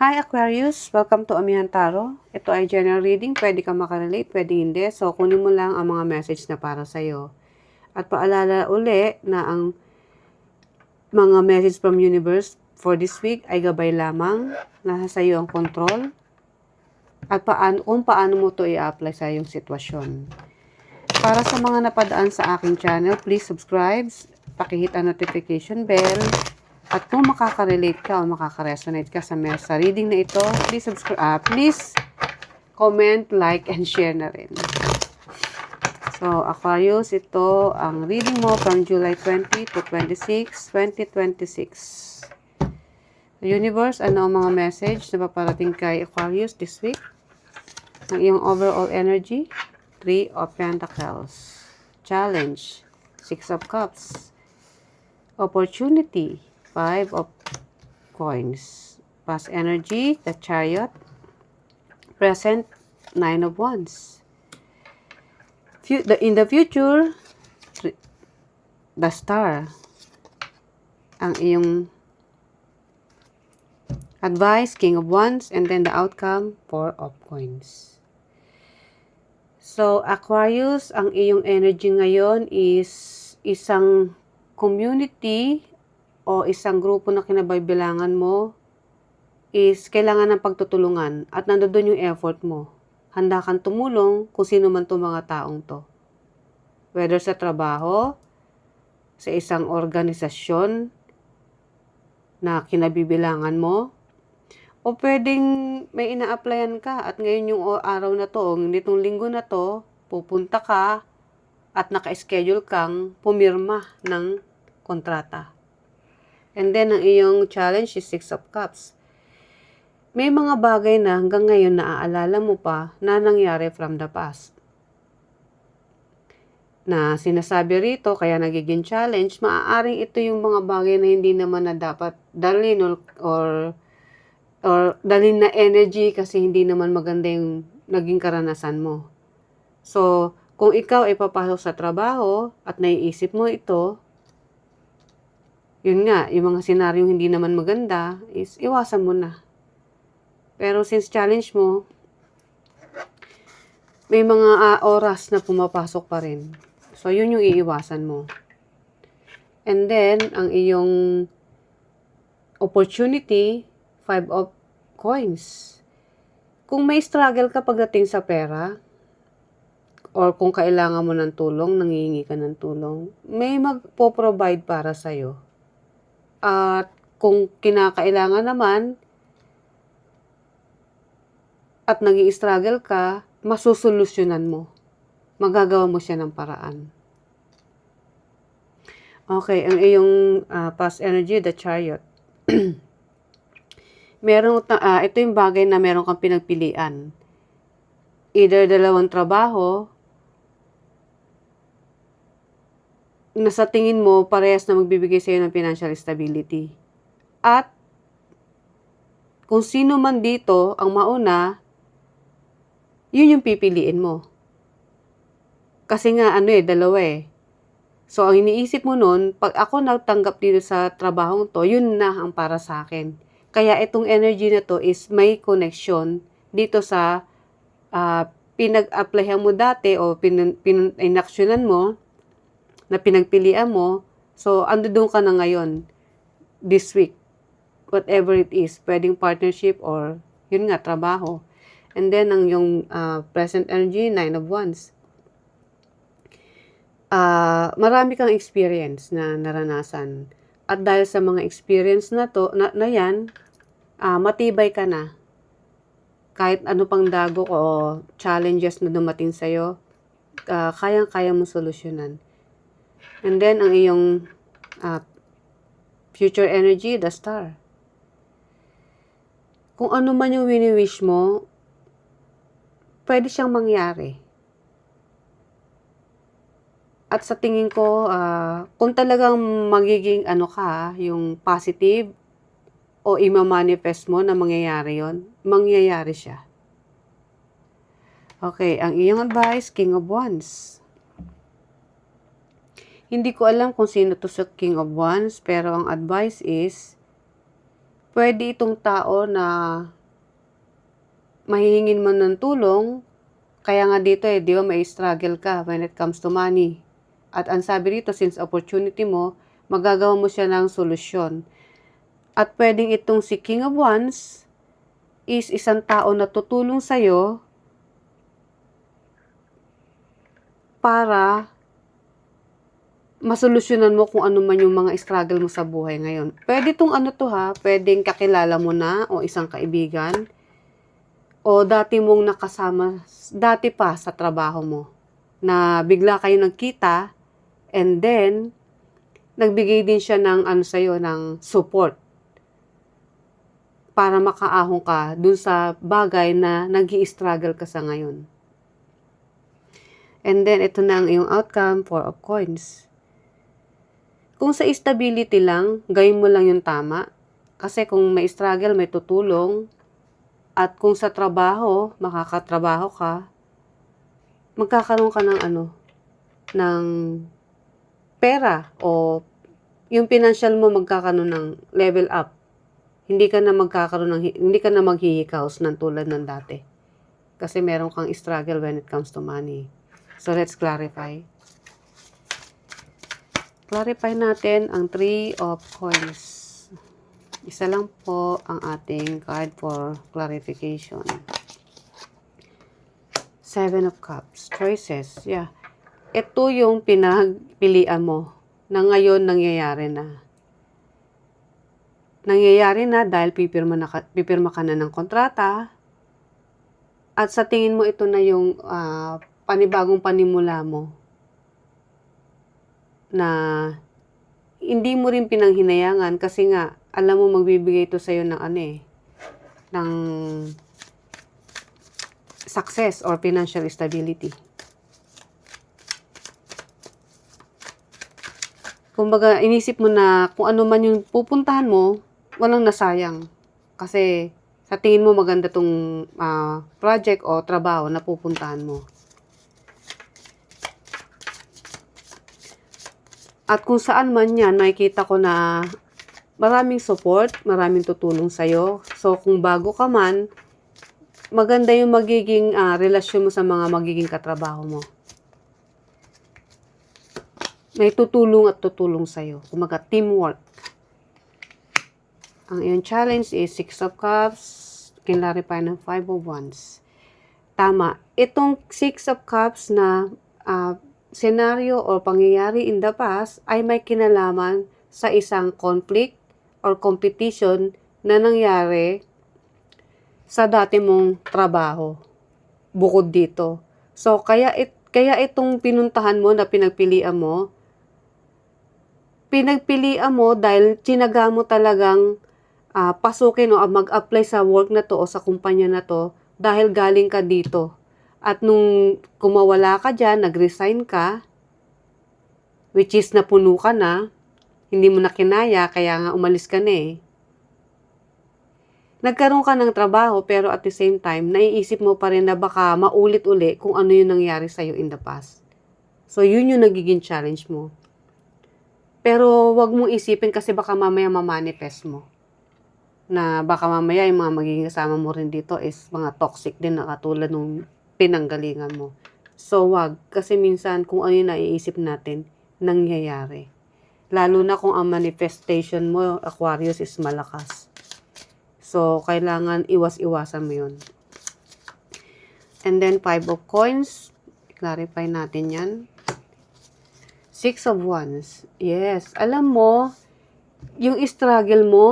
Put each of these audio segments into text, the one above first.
Hi Aquarius! Welcome to Amihan Tarot. Ito ay general reading. Pwede ka makarelate, pwede hindi. So, kunin mo lang ang mga message na para sa'yo. At paalala uli na ang mga message from universe for this week ay gabay lamang. Nasa sa'yo ang control. At kung paano mo to i-apply sa iyong sitwasyon. Para sa mga napadaan sa aking channel, please subscribe, pakihit ang notification bell. At kung makaka-relate ka o makaka-resonate ka sa reading na ito, please subscribe, please comment, like, and share na rin. So, Aquarius, ito ang reading mo from July 20 to 26, 2026. Universe, ano ang mga message na paparating kay Aquarius this week? Ang iyong overall energy, 3 of Pentacles. Challenge, 6 of Cups. Opportunity, 5 of Coins. Past energy, the Chariot. Present, 9 of Wands. In the future, the Star. Ang iyong advice, King of Wands, and then the outcome, 4 of Coins. So, Aquarius, ang iyong energy ngayon is isang community o isang grupo na kinabibilangan mo is kailangan ng pagtutulungan at nandoon yung effort mo. Handa kang tumulong kung sino man itong mga taong to. Whether sa trabaho, sa isang organisasyon na kinabibilangan mo, o pwedeng may ina-applyan ka at ngayon yung araw na to, nitong linggo na to, pupunta ka at naka-schedule kang pumirma ng kontrata. And then, ang iyong challenge is 6 of Cups. May mga bagay na hanggang ngayon naaalala mo pa na nangyari from the past. Na sinasabi rito, kaya nagiging challenge, maaaring ito yung mga bagay na hindi naman na dapat dalhin or dalhin na energy kasi hindi naman maganda yung naging karanasan mo. So, kung ikaw ay papasok sa trabaho at naiisip mo ito, yun nga, yung mga senaryong hindi naman maganda is iwasan mo na. Pero since challenge mo, may mga oras na pumapasok pa rin. So, yun yung iiwasan mo. And then, ang iyong opportunity, 5 of Coins. Kung may struggle ka pagdating sa pera, or kung kailangan mo ng tulong, nangihingi ka ng tulong, may magpo-provide para sa'yo. At kung kinakailangan naman at nag-i-struggle ka, masusolusyonan mo. Magagawa mo siya ng paraan. Okay, ang iyong past energy, the Chariot. Ito yung bagay na meron kang pinagpilian. Either dalawang trabaho, na sa tingin mo, parehas na magbibigay sa'yo ng financial stability. At, kung sino man dito ang mauna, yun yung pipiliin mo. Kasi nga, dalawa eh. So, ang iniisip mo nun, pag ako natanggap dito sa trabahong to, yun na ang para sa akin. Kaya itong energy na to is may connection dito sa pinag-applyan mo dati o inaksyonan mo, na pinagpilian mo, so ando doon ka na ngayon, this week, whatever it is, pwedeng partnership or, yun nga, trabaho. And then, ang yung present energy, 9 of Wands. Marami kang experience na naranasan. At dahil sa mga experience na to, na yan, matibay ka na. Kahit ano pang dagok o challenges na dumating sa'yo, kayang-kaya mo solusyonan. And then, ang iyong future energy, the Star. Kung ano man yung wini-wish mo, pwede siyang mangyari. At sa tingin ko, kung talagang magiging yung positive o ima-manifest mo na mangyayari yon, mangyayari siya. Okay, ang iyong advice, King of Wands. Hindi ko alam kung sino to sa King of Wands, pero ang advice is, Pwede itong tao na mahihingin mo ng tulong, kaya nga dito di ba may struggle ka when it comes to money. At ang sabi rito, since opportunity mo, magagawa mo siya ng solusyon. At pwedeng itong si King of Wands is isang tao na tutulong sa'yo para masolusyonan mo kung ano man yung mga struggle mo sa buhay ngayon. Pwede itong pwedeng kakilala mo na o isang kaibigan o dati mong nakasama, dati pa sa trabaho mo, na bigla kayo nagkita and then nagbigay din siya ng sa'yo, ng support para makaahon ka dun sa bagay na nag-i-struggle ka sa ngayon. And then, ito na ang iyong outcome, 4 of Coins. Kung sa stability lang, gawin mo lang yung tama. Kasi kung may struggle, may tutulong. At kung sa trabaho, makakatrabaho ka, magkakaroon ka ng pera o yung financial mo magkakaroon ng level up. Hindi ka na maghihikaos ng tulad ng dati. Kasi meron kang struggle when it comes to money. So let's clarify. Clarify natin ang 3 of Coins. Isa lang po ang ating card for clarification. 7 of Cups. Choices. Yeah. Ito yung pinagpilian mo na ngayon nangyayari na. Nangyayari na dahil pipirma ka na ng kontrata. At sa tingin mo ito na yung panibagong panimula mo. Na hindi mo rin pinanghinayangan kasi nga alam mo magbibigay ito sa'yo ng ng success or financial stability. Kumbaga, inisip mo na kung ano man yung pupuntahan mo, walang nasayang. Kasi sa tingin mo maganda tong project o trabaho na pupuntahan mo. At kung saan man yan, makikita ko na maraming support, maraming tutulong sa'yo. So, kung bago ka man, maganda yung magiging relasyon mo sa mga magiging katrabaho mo. May tutulong at tutulong sa'yo. Kumaga, teamwork. Ang iyong challenge is 6 of Cups, clarify ng 5 of Wands. Tama. Itong 6 of Cups na senaryo o pangyayari in the past ay may kinalaman sa isang conflict or competition na nangyari sa dati mong trabaho bukod dito. So, kaya itong pinuntahan mo na pinagpilian mo dahil tsinaga mo talagang pasukin o mag-apply sa work na to o sa kumpanya na to dahil galing ka dito. At nung kumawala ka dyan, nag-resign ka, which is napuno ka na, hindi mo na kinaya, kaya nga umalis ka na Nagkaroon ka ng trabaho, pero at the same time, naiisip mo pa rin na baka maulit-uli kung ano yung nangyari sa'yo in the past. So, yun yung nagiging challenge mo. Pero, wag mong isipin kasi baka mamaya ma-manifest mo. Na baka mamaya yung mga magiging kasama mo rin dito is mga toxic din na katulad nung pinanggalingan mo. So, wag. Kasi minsan, kung ano yung naiisip natin, nangyayari. Lalo na kung ang manifestation mo, Aquarius, is malakas. So, kailangan iwas-iwasan mo yun. And then, 5 of Coins. Clarify natin yan. 6 of Wands. Yes. Alam mo, yung struggle mo,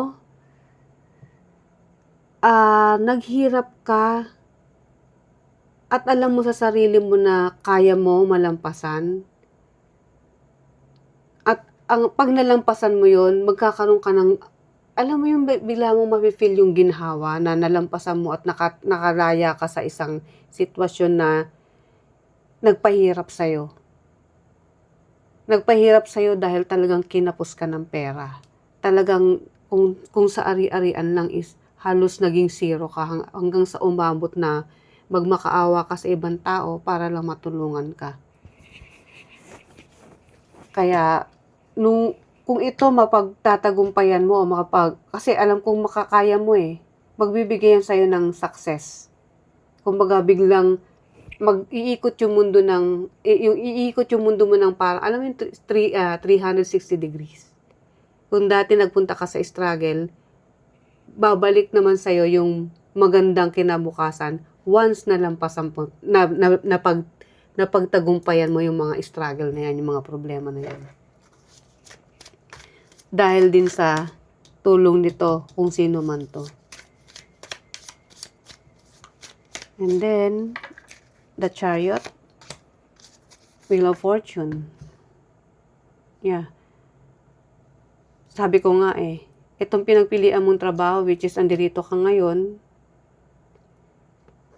naghirap ka, at alam mo sa sarili mo na kaya mo malampasan. At pag nalampasan mo yun, magkakaroon ka ng, alam mo yung bigla mo mapifeel yung ginhawa na nalampasan mo at nakalaya ka sa isang sitwasyon na nagpahirap sa'yo. Nagpahirap sa'yo dahil talagang kinapos ka ng pera. Talagang kung sa ari-arian lang is halos naging zero ka hanggang sa umabot na magmakaawa ka sa ibang tao para lang matulungan ka. Kaya, kung ito mapagtatagumpayan mo o kasi alam kong makakaya mo magbibigay yan sa'yo ng success. Kumbaga biglang mag-iikot yung mundo iikot yung mundo mo ng parang, alam mo yung 360 degrees. Kung dati nagpunta ka sa struggle, babalik naman sa'yo yung magandang kinabukasan once na lampasan po, napagtagumpayan mo yung mga struggle na yan, yung mga problema na yan. Dahil din sa tulong nito kung sino man to. And then, the Chariot, Wheel of Fortune. Yeah. Sabi ko nga itong pinagpilian mong trabaho, which is andirito ka ngayon,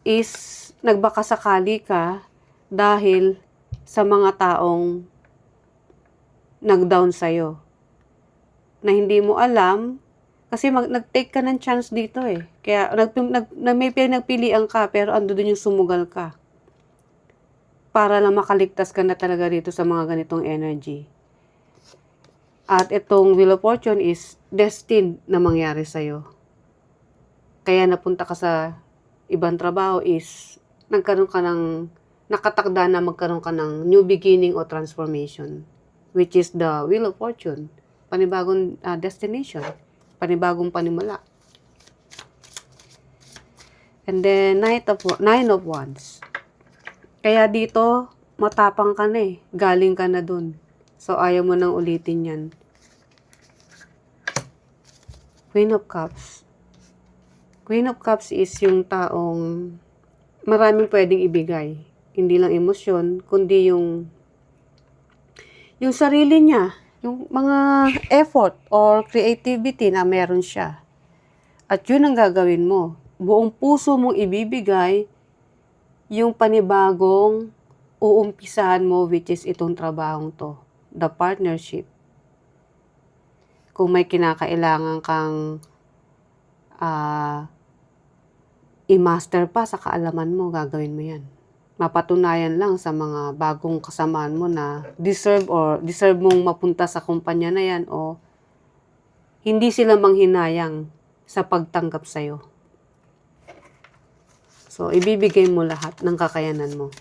is nagbakasakali ka dahil sa mga taong nag-down sa'yo. Na hindi mo alam, kasi nag-take ka ng chance dito Kaya may pinagpilian ka, pero ando dun yung sumugal ka. Para lang makaligtas ka na talaga dito sa mga ganitong energy. At itong Wheel of Fortune is destined na mangyari sa'yo. Kaya napunta ka sa ibang trabaho is nakatakda na magkaroon ka ng new beginning o transformation, which is the Wheel of Fortune. Panibagong destination, panibagong panimula. And then, Nine of Wands. Kaya dito, matapang ka na galing ka na dun. So, ayaw mo nang ulitin yan. Queen of Cups. Queen of Cups is yung taong maraming pwedeng ibigay. Hindi lang emosyon, kundi yung sarili niya, yung mga effort or creativity na meron siya. At yun ang gagawin mo. Buong puso mong ibibigay yung panibagong uumpisahan mo, which is itong trabahong to, the partnership. Kung may kinakailangan kang i-master pa sa kaalaman mo, gagawin mo yan. Mapatunayan lang sa mga bagong kasamaan mo na deserve mong mapunta sa kumpanya na yan o hindi sila manghinayang sa pagtanggap sa'yo. So, ibibigay mo lahat ng kakayanan mo.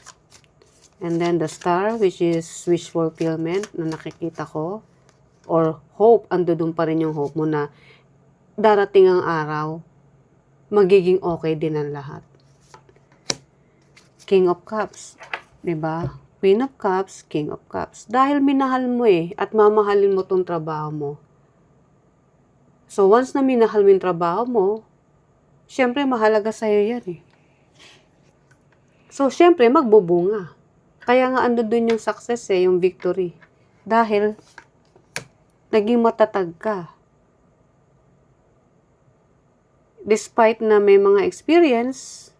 And then the Star, which is wish fulfillment na nakikita ko, or hope, ando dun pa rin yung hope mo na darating ang araw, magiging okay din ang lahat. King of Cups, 'di ba? Queen of Cups, King of Cups. Dahil minahal mo at mamahalin mo tong trabaho mo. So once na minahal mo yung trabaho mo, syempre mahalaga sa iyo yan So syempre magbubunga. Kaya nga ando dun yung success yung victory. Dahil naging matatag ka. Despite na may mga experience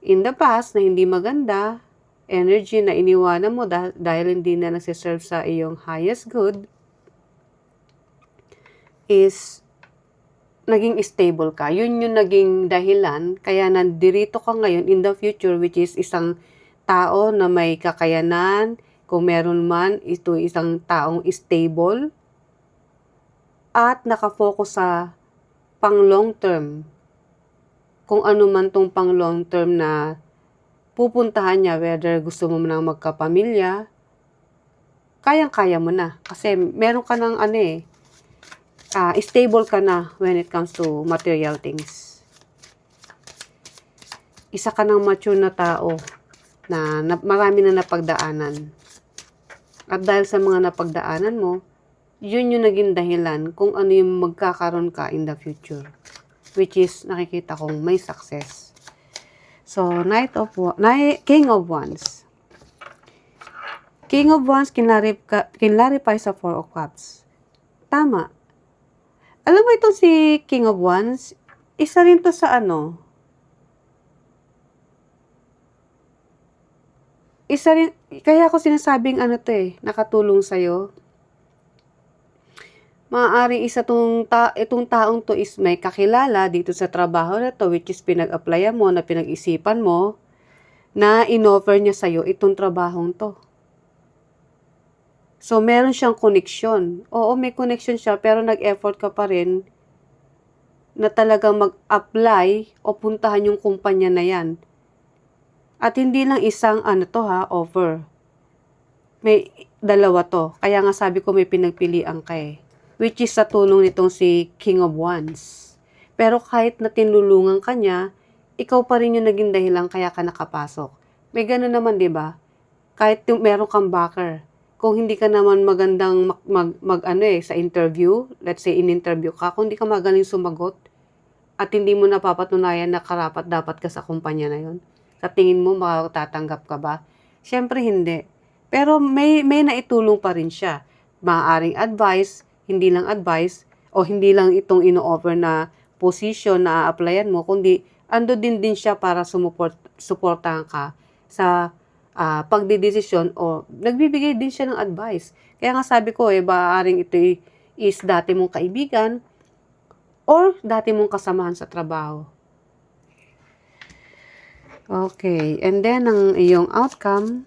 in the past na hindi maganda, energy na iniwanan mo dahil hindi na nagsiserve sa iyong highest good, is naging stable ka. Yun yung naging dahilan, kaya nandirito ka ngayon in the future, which is isang tao na may kakayanan, kung meron man, ito isang taong stable, at nakafocus sa pang long term. Kung ano man tong pang long term na pupuntahan niya, whether gusto mo nang magkapamilya, kayang-kaya mo na. Kasi meron ka ng stable ka na when it comes to material things. Isa ka ng mature na tao na marami na napagdaanan. At dahil sa mga napagdaanan mo, yun yung naging dahilan kung ano yung magkakaroon ka in the future. Which is, nakikita kong may success. So, King of Wands. King of Wands, kinlarify sa Four of Cups. Tama. Alam mo ito si King of Wands, isa rin to sa kaya ako sinasabing nakatulong sa'yo. Maaaring itong taong to is may kakilala dito sa trabaho na to, which is pinag-applyan mo, na pinag-isipan mo, na in-offer niya sa'yo itong trabahong to. So, meron siyang connection. Oo, may connection siya, pero nag-effort ka pa rin na talagang mag-apply o puntahan yung kumpanya na yan. At hindi lang isang offer. May dalawa to. Kaya nga sabi ko may pinagpilian ka eh. Which is sa tulong nitong si King of Wands. Pero kahit na tinulungan ka niya, ikaw pa rin yung naging dahilan kaya ka nakapasok. May gano'n naman, di ba? Kahit meron kang backer. Kung hindi ka naman magandang sa interview, let's say in-interview ka, kung hindi ka magaling sumagot, at hindi mo napapatunayan na karapat dapat ka sa kumpanya na yon, sa tingin mo makatatanggap ka ba? Siyempre hindi. Pero may naitulong pa rin siya. Maaaring advice, hindi lang advice, o hindi lang itong ino-offer na position na a-applyan mo, kundi ando din siya para suportahan ka sa pagdidesisyon o nagbibigay din siya ng advice. Kaya nga sabi ko maaaring ito is dati mong kaibigan, or dati mong kasamahan sa trabaho. Okay, and then ang iyong outcome,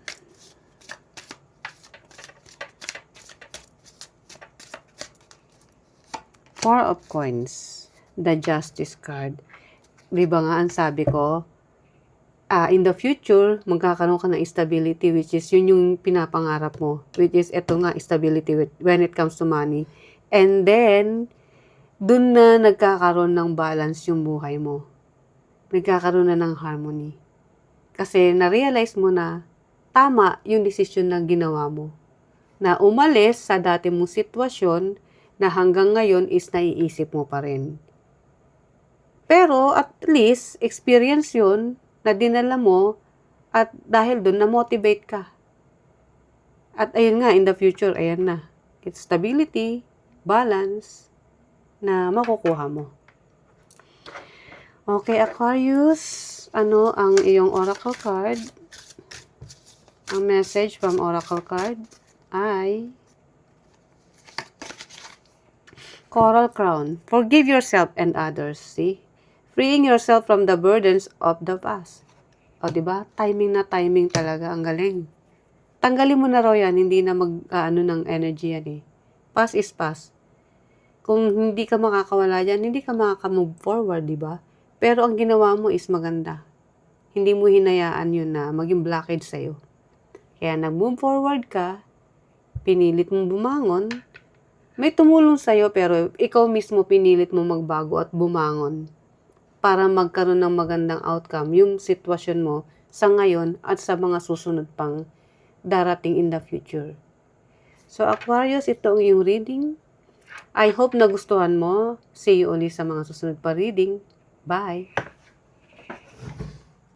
Four of Coins, the Justice card. Diba nga ang sabi ko, in the future, magkakaroon ka ng stability, which is yun yung pinapangarap mo, which is ito nga, stability when it comes to money. And then, dun na nagkakaroon ng balance yung buhay mo. Nagkakaroon na ng harmony. Kasi na-realize mo na tama yung desisyon na ginawa mo. Na umalis sa dati mong sitwasyon na hanggang ngayon is naiisip mo pa rin. Pero at least, experience yun na dinala mo at dahil dun na-motivate ka. At ayun nga, in the future, ayan na. It's stability, balance, na makukuha mo. Okay, Aquarius, ano ang iyong oracle card? Ang message from oracle card ay Coral Crown. Forgive yourself and others, see? Freeing yourself from the burdens of the past. O, diba? Timing na timing talaga. Ang galing. Tanggalin mo na raw yan, hindi na ng energy yan eh. Past is past. Kung hindi ka makakawala dyan, hindi ka makaka-move forward, di ba? Pero ang ginawa mo is maganda. Hindi mo hinayaan yun na maging blockage sa'yo. Kaya nag-move forward ka, pinilit mong bumangon, may tumulong sa'yo pero ikaw mismo pinilit mo magbago at bumangon para magkaroon ng magandang outcome yung sitwasyon mo sa ngayon at sa mga susunod pang darating in the future. So Aquarius, ito ang iyong reading. I hope nagustuhan mo. See you ulit sa mga susunod pa reading. Bye!